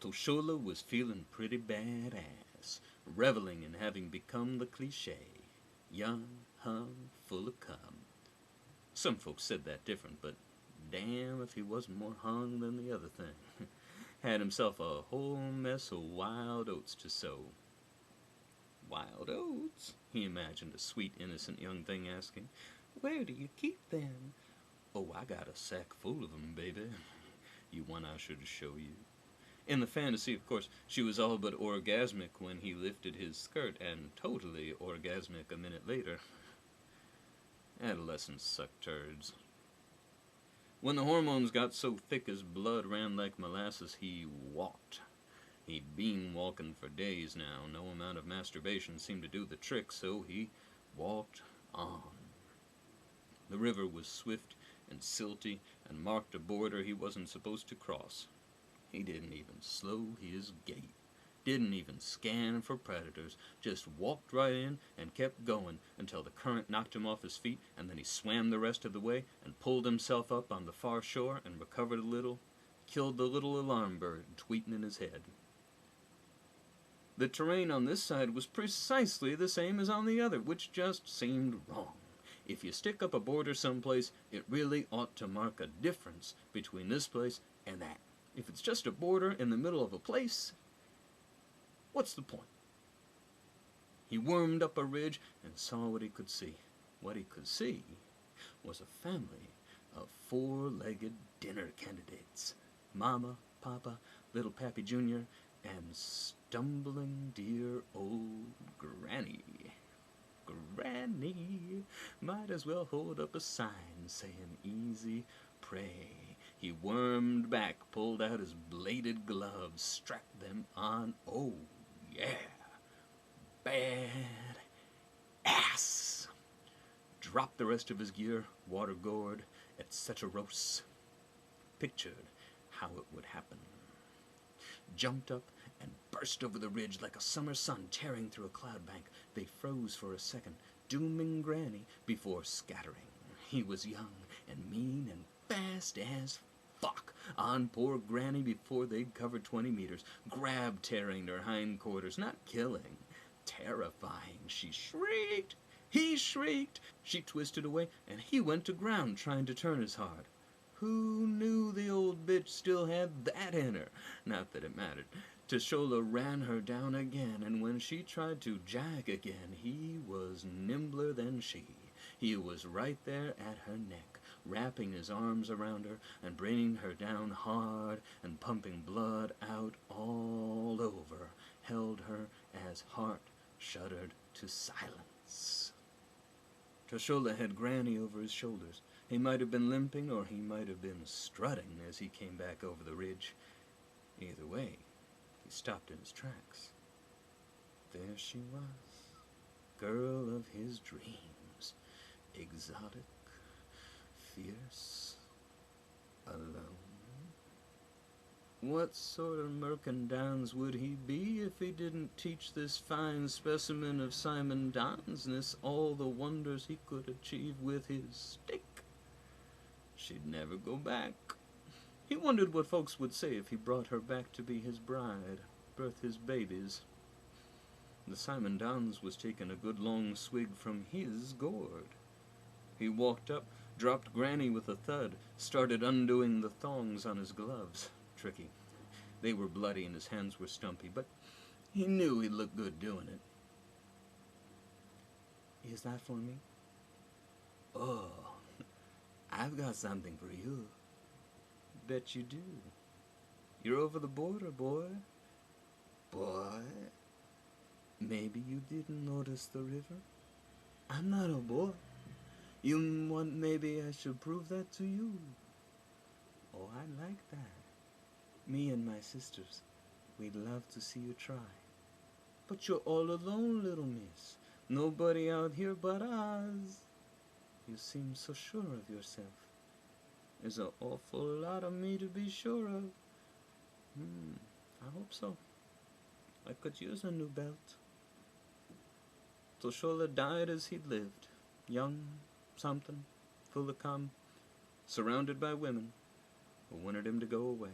Toshola was feeling pretty badass, reveling in having become the cliche. Young, hung, full of cum. Some folks said that different, but damn if he wasn't more hung than the other thing. Had himself a whole mess of wild oats to sow. Wild oats? He imagined a sweet, innocent young thing asking. Where do you keep them? Oh, I got a sack full of 'em, baby. You want I should show you? In the fantasy, of course, she was all but orgasmic when he lifted his skirt, and totally orgasmic a minute later. Adolescents suck turds. When the hormones got so thick his blood ran like molasses, he walked. He'd been walking for days now. No amount of masturbation seemed to do the trick, so he walked on. The river was swift and silty and marked a border he wasn't supposed to cross. He didn't even slow his gait. Didn't even scan for predators. Just walked right in and kept going until the current knocked him off his feet, and then he swam the rest of the way and pulled himself up on the far shore and recovered a little, killed the little alarm bird tweeting in his head. The terrain on this side was precisely the same as on the other, which just seemed wrong. If you stick up a border someplace, it really ought to mark a difference between this place and that. If it's just a border in the middle of a place, what's the point? He wormed up a ridge and saw what he could see. What he could see was a family of four-legged dinner candidates. Mama, Papa, Little Pappy Jr., and stumbling dear old Granny. Granny might as well hold up a sign saying easy prey. He wormed back, pulled out his bladed gloves, strapped them on. Oh, yeah. Bad ass. Dropped the rest of his gear, water gourd, etc. Pictured how it would happen. Jumped up and burst over the ridge like a summer sun tearing through a cloud bank. They froze for a second, dooming Granny before scattering. He was young and mean and fast as fuck on poor Granny before they'd covered 20 meters, grab-tearing their hindquarters, not killing, terrifying. She shrieked. He shrieked. She twisted away, and he went to ground trying to turn as hard. Who knew the old bitch still had that in her? Not that it mattered. Toshola ran her down again, and when she tried to jag again, he was nimbler than she. He was right there at her neck, wrapping his arms around her and bringing her down hard and pumping blood out all over, held her as heart shuddered to silence. Toshola had Granny over his shoulders. He might have been limping or he might have been strutting as he came back over the ridge. Either way, he stopped in his tracks. There she was, girl of his dreams, exotic, fierce, alone. What sort of mercandans would he be if he didn't teach this fine specimen of Simon Donsness all the wonders he could achieve with his stick? She'd never go back. He wondered what folks would say if he brought her back to be his bride, birth his babies. The Simon Dons was taking a good long swig from his gourd. He walked up, dropped Granny with a thud, started undoing the thongs on his gloves. Tricky. They were bloody and his hands were stumpy, but he knew he looked good doing it. Is that for me? Oh, I've got something for you. Bet you do. You're over the border, boy. Boy? Maybe you didn't notice the river? I'm not a boy. You want maybe I should prove that to you? Oh, I like that. Me and my sisters, we'd love to see you try. But you're all alone, little miss. Nobody out here but us. You seem so sure of yourself. There's an awful lot of me to be sure of. I hope so. I could use a new belt. Toshola died as he'd lived, young, something, full of cum, surrounded by women who wanted him to go away.